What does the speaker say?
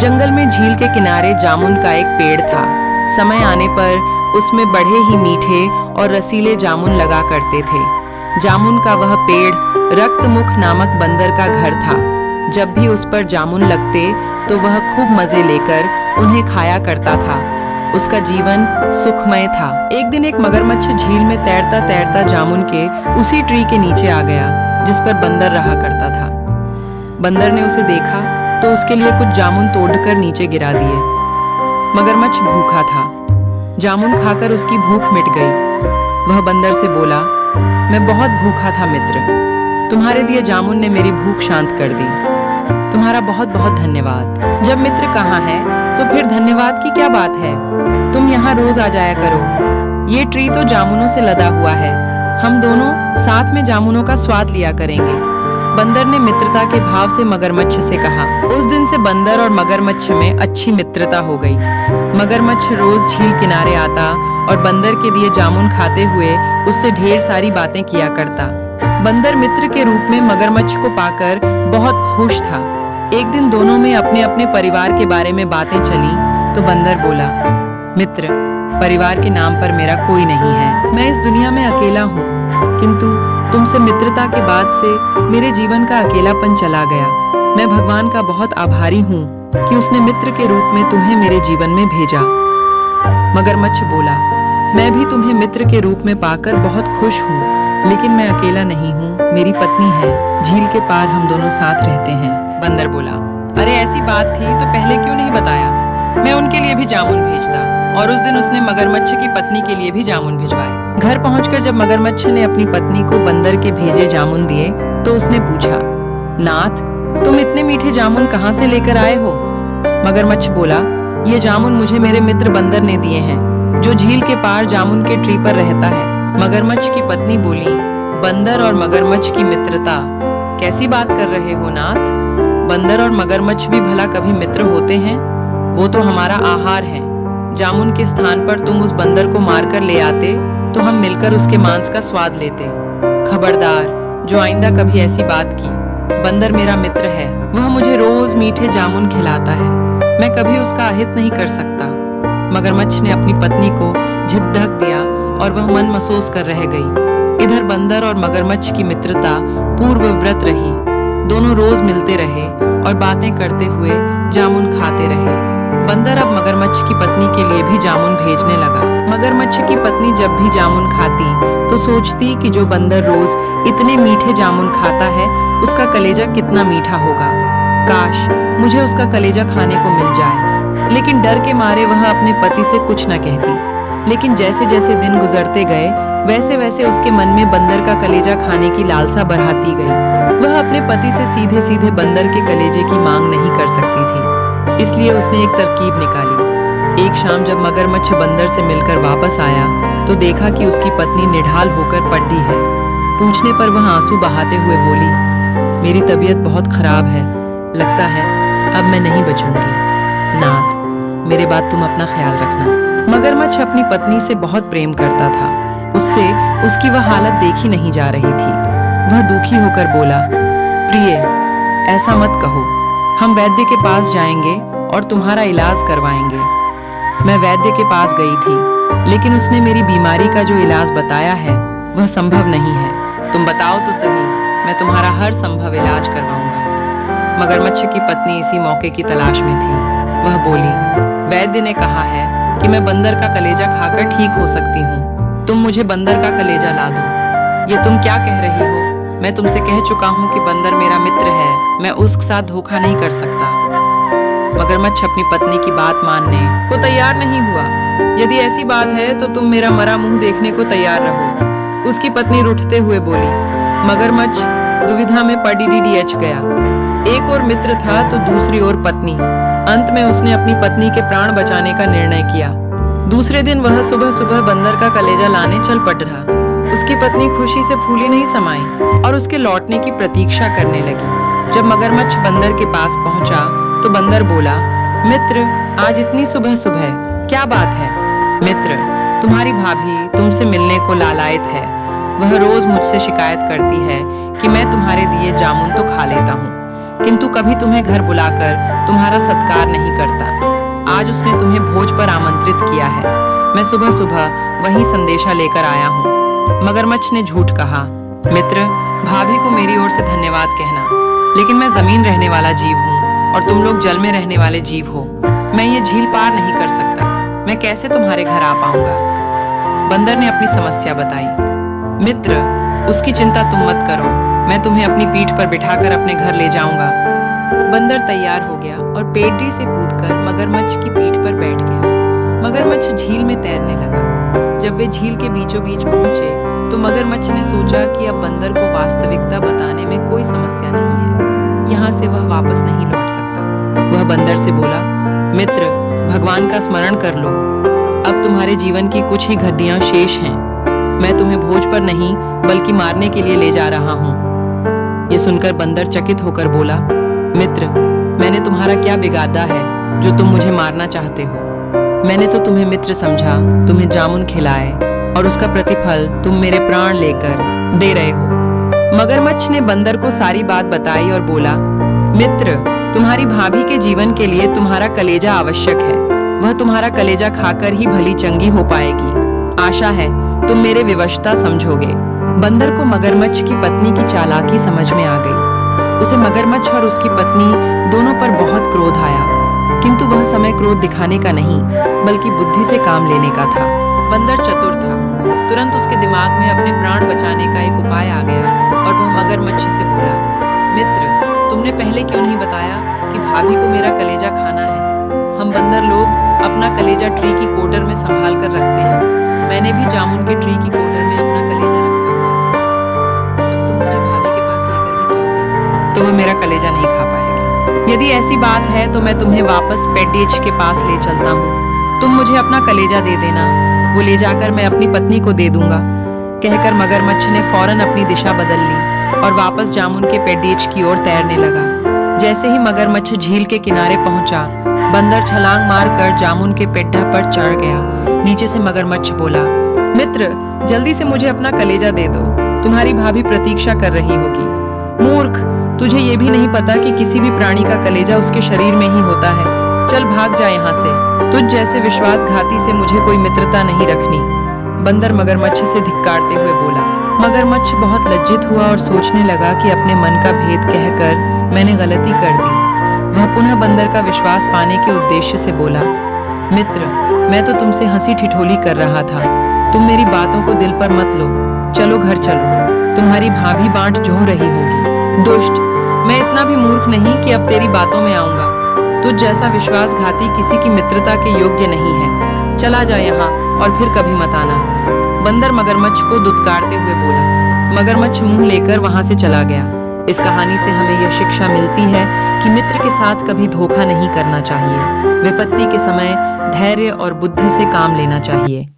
जंगल में झील के किनारे जामुन का एक पेड़ था। समय आने पर उसमें बड़े ही मीठे और रसीले जामुन लगा करते थे। जामुन का वह पेड़ रक्तमुख नामक बंदर का घर था। जब भी उस पर जामुन लगते तो वह खूब मजे लेकर उन्हें खाया करता था। उसका जीवन सुखमय था। एक दिन एक मगरमच्छ झील में तैरता तैरता जामुन के उसी ट्री के नीचे आ गया जिस पर बंदर रहा करता था। बंदर ने उसे देखा तो उसके लिए कुछ जामुन तोड़कर नीचे गिरा दिए। मगरमच्छ भूखा था। जामुन खाकर उसकी भूख मिट गई। वह बंदर से बोला, मैं बहुत भूखा था मित्र, तुम्हारे दिए जामुन ने मेरी भूख शांत कर दी। तुम्हारा बहुत बहुत धन्यवाद। जब मित्र कहाँ है तो फिर धन्यवाद की क्या बात है। तुम यहाँ रोज आ जाया करो। ये ट्री तो जामुनों से लदा हुआ है। हम दोनों साथ में जामुनों का स्वाद लिया करेंगे। बंदर ने मित्रता के भाव से मगरमच्छ से कहा। उस दिन से बंदर और मगरमच्छ में अच्छी मित्रता हो गई। मगरमच्छ रोज झील किनारे आता और बंदर के दिए जामुन खाते हुए उससे ढेर सारी बातें किया करता। बंदर मित्र के रूप में मगरमच्छ को पाकर बहुत खुश था। एक दिन दोनों में अपने अपने परिवार के बारे में बातें चली तो बंदर बोला, मित्र, परिवार के नाम पर मेरा कोई नहीं है। मैं इस दुनिया में अकेला हूँ, किंतु तुमसे मित्रता के बाद से मेरे जीवन का अकेलापन चला गया। मैं भगवान का बहुत आभारी हूँ कि उसने मित्र के रूप में तुम्हें मेरे जीवन में भेजा। मगरमच्छ बोला, मैं भी तुम्हें मित्र के रूप में पाकर बहुत खुश हूँ, लेकिन मैं अकेला नहीं हूँ, मेरी पत्नी है। झील के पार हम दोनों साथ रहते हैं। बंदर बोला, अरे ऐसी बात थी तो पहले क्यों नहीं बताया? मैं उनके लिए भी जामुन भेजता। और उस दिन उसने मगरमच्छ की पत्नी के लिए भी जामुन भिजवाए। घर पहुंचकर जब मगरमच्छ ने अपनी पत्नी को बंदर के भेजे जामुन दिए तो उसने पूछा, नाथ, तुम इतने मीठे जामुन कहाँ से लेकर आए हो? मगरमच्छ बोला, ये जामुन मुझे मेरे मित्र बंदर ने दिए हैं, जो झील के पार जामुन के ट्री पर रहता है। मगरमच्छ की पत्नी बोली, बंदर और मगरमच्छ की मित्रता, कैसी बात कर रहे हो नाथ? बंदर और मगरमच्छ भी भला कभी मित्र होते हैं? वो तो हमारा आहार है। जामुन के स्थान पर तुम उस बंदर को मारकर ले आते तो हम मिलकर उसके मांस का स्वाद लेते। खबरदार, जो आइंदा कभी ऐसी बात की। बंदर मेरा मित्र है, वह मुझे रोज मीठे जामुन खिलाता है, मैं कभी उसका अहित नहीं कर सकता। मगरमच्छ ने अपनी पत्नी को झिद्धक दिया और वह मन महसूस कर रह गई। इधर बंदर और मगरमच्छ की मित्रता पूर्वव्रत रही। दोनों रोज मिलते रहे और बातें करते हुए जामुन खाते रहे। बंदर अब मगरमच्छ की पत्नी के लिए भी जामुन भेजने लगा। मगरमच्छ की पत्नी जब भी जामुन खाती तो सोचती कि जो बंदर रोज इतने मीठे जामुन खाता है उसका कलेजा कितना मीठा होगा। काश मुझे उसका कलेजा खाने को मिल जाए। लेकिन डर के मारे वह अपने पति से कुछ न कहती। लेकिन जैसे जैसे दिन गुजरते गए वैसे वैसे उसके मन में बंदर का कलेजा खाने की लालसा बढ़ाती गई। वह अपने पति से सीधे सीधे बंदर के कलेजे की मांग नहीं कर सकती थी, इसलिए उसने एक तरकीब निकाली। एक शाम जब मगरमच्छ बंदर से मिलकर वापस आया तो देखा कि उसकी पत्नी निढाल होकर पड़ी है। पूछने पर वह आंसू बहाते हुए बोली, मेरी तबीयत बहुत खराब है, लगता है अब मैं नहीं बचूंगी। नाथ, मेरे बाद तुम अपना ख्याल रखना। मगरमच्छ अपनी पत्नी से बहुत प्रेम करता था। उससे उसकी वह हालत देखी नहीं जा रही थी। वह दुखी होकर बोला, प्रिय, ऐसा मत कहो, हम वैद्य के पास जाएंगे और तुम्हारा इलाज करवाएंगे। मैं वैद्य के पास गई थी, लेकिन उसने मेरी बीमारी का जो इलाज बताया है वह संभव नहीं है। तुम बताओ तो सही, मैं तुम्हारा हर संभव इलाज करवाऊंगा। मगरमच्छ की पत्नी इसी मौके की तलाश में थी। वह बोली, वैद्य ने कहा है कि मैं बंदर का कलेजा खाकर ठीक हो सकती हूँ। तुम मुझे बंदर का कलेजा ला दो। ये तुम क्या कह रही हो? मैं तुमसे कह चुका हूँ कि बंदर मेरा मित्र है, मैं उसके साथ धोखा नहीं कर सकता। मगरमच्छ अपनी पत्नी की बात मानने को तैयार नहीं हुआ। यदि ऐसी बात है तो तुम मेरा मरा मुंह देखने को तैयार रहो। उसकी पत्नी रूठते हुए बोली। मगरमच्छ दुविधा में पड़ीडीएच गया। एक और मित्र था तो दूसरी ओर पत्नी। अंत में उसने अपनी पत्नी के प्राण बचाने का निर्णय किया। दूसरे दिन वह सुबह सुबह बंदर का कलेजा लाने चल पड़ा। उसकी पत्नी खुशी से फूली नहीं समाई और उसके लौटने की प्रतीक्षा करने लगी। जब मगरमच्छ बंदर के पास पहुंचा तो बंदर बोला, मित्र, आज इतनी सुबह सुबह क्या बात है? मित्र, तुम्हारी भाभी तुमसे मिलने को लालायित है। वह रोज मुझसे शिकायत करती है कि मैं तुम्हारे दिए जामुन तो खा लेता हूँ, किंतु कभी तुम्हें घर बुलाकर तुम्हारा सत्कार नहीं करता। आज उसने तुम्हें भोज पर आमंत्रित किया है। मैं सुबह सुबह वही संदेशा लेकर आया हूँ। मगरमच्छ ने झूठ कहा। मित्र, भाभी को मेरी ओर से धन्यवाद कहना, लेकिन मैं जमीन रहने वाला जीव हूँ और तुम लोग जल में रहने वाले जीव हो। मैं ये झील पार नहीं कर सकता। मैं कैसे तुम्हारे घर आ पाऊंगा? बंदर ने अपनी समस्या बताई। मित्र, उसकी चिंता तुम मत करो, मैं तुम्हें अपनी पीठ पर बिठाकर अपने घर ले जाऊंगा। बंदर तैयार हो गया और पेड़ी से कूदकर मगरमच्छ की पीठ पर बैठ गया। मगरमच्छ झील में तैरने लगा। जब वे झील के बीचों बीच पहुंचे तो मगरमच्छ ने सोचा कि अब बंदर को वास्तविकता बताने में कोई समस्या नहीं है। यहाँ से वह वापस नहीं लौट सकता। वह बंदर से बोला, मित्र, भगवान का स्मरण कर लो। अब तुम्हारे जीवन की कुछ ही घड़ियां शेष हैं। मैं तुम्हें भोज पर नहीं बल्कि मारने के लिए ले जा रहा हूँ। ये सुनकर बंदर चकित होकर बोला, मित्र, मैंने तुम्हारा क्या बिगाड़ा है जो तुम मुझे मारना चाहते हो? मैंने तो तुम्हें मित्र समझा, तुम्हें जामुन खिलाए और उसका प्रतिफल तुम मेरे प्राण लेकर दे रहे हो। मगरमच्छ ने बंदर को सारी बात बताई और बोला, मित्र, तुम्हारी भाभी के जीवन के लिए तुम्हारा कलेजा आवश्यक है। वह तुम्हारा कलेजा खाकर ही भली चंगी हो पाएगी। आशा है तुम मेरे विवशता समझोगे। बंदर को मगरमच्छ की पत्नी की चालाकी समझ में आ गई। उसे मगरमच्छ और उसकी पत्नी दोनों पर बहुत क्रोध आया, किंतु वह समय क्रोध दिखाने का नहीं बल्कि बुद्धि से काम लेने का था। बंदर चतुर था। तुरंत उसके दिमाग में अपने प्राण बचाने का एक उपाय आ गया और वह मगरमच्छ से बोला, मित्र, तुमने पहले क्यों नहीं बताया कि भाभी को मेरा कलेजा खाना है? हम बंदर लोग अपना कलेजा ट्री की कोटर में संभाल कर रखते हैं। मैंने भी जामुन के ट्री की कोटर में अपना कलेजा रखा हुआ है। अब तुम मुझे भाभी के पास लेकर भी जाओगे तो वह मेरा कलेजा नहीं खा पाएगी। यदि ऐसी बात है तो मैं तुम्हें वापस पेड्डीज के पास ले चलता हूँ। तुम मुझे अपना कलेजा दे देना, वो ले जाकर मैं अपनी पत्नी को दे दूंगा। कहकर मगरमच्छ ने फौरन अपनी दिशा बदल ली और वापस जामुन के पेड्डीज की ओर तैरने लगा। जैसे ही मगरमच्छ झील के किनारे पहुंचा, बंदर छलांग मारकर जामुन के पेड्डा पर चढ़ गया। नीचे से मगरमच्छ बोला, मित्र, जल्दी से मुझे अपना कलेजा दे दो, तुम्हारी भाभी प्रतीक्षा कर रही होगी। मूर्ख, तुझे ये भी नहीं पता कि किसी भी प्राणी का कलेजा उसके शरीर में ही होता है। चल भाग जा यहाँ से। तुझ जैसे विश्वासघाती से मुझे कोई मित्रता नहीं रखनी। बंदर मगरमच्छ से धिक्कारते हुए बोला। मगरमच्छ बहुत लज्जित हुआ और सोचने लगा कि अपने मन का भेद कहकर मैंने गलती कर दी। वह पुनः बंदर का विश्वास पाने के उद्देश्य से बोला, मित्र, मैं तो तुमसे हंसी ठिठोली कर रहा था। तुम मेरी बातों को दिल पर मत लो। चलो घर चलो, तुम्हारी भाभी बांट जोह रही होगी। दुष्ट, मैं इतना भी मूर्ख नहीं कि अब तेरी बातों में आऊंगा। तुझ जैसा विश्वासघाती किसी की मित्रता के योग्य नहीं है। चला जा यहाँ और फिर कभी मत आना। बंदर मगरमच्छ को दुत्कारते हुए बोला। मगरमच्छ मुंह लेकर वहां से चला गया। इस कहानी से हमें यह शिक्षा मिलती है कि मित्र के साथ कभी धोखा नहीं करना चाहिए। विपत्ति के समय धैर्य और बुद्धि से काम लेना चाहिए।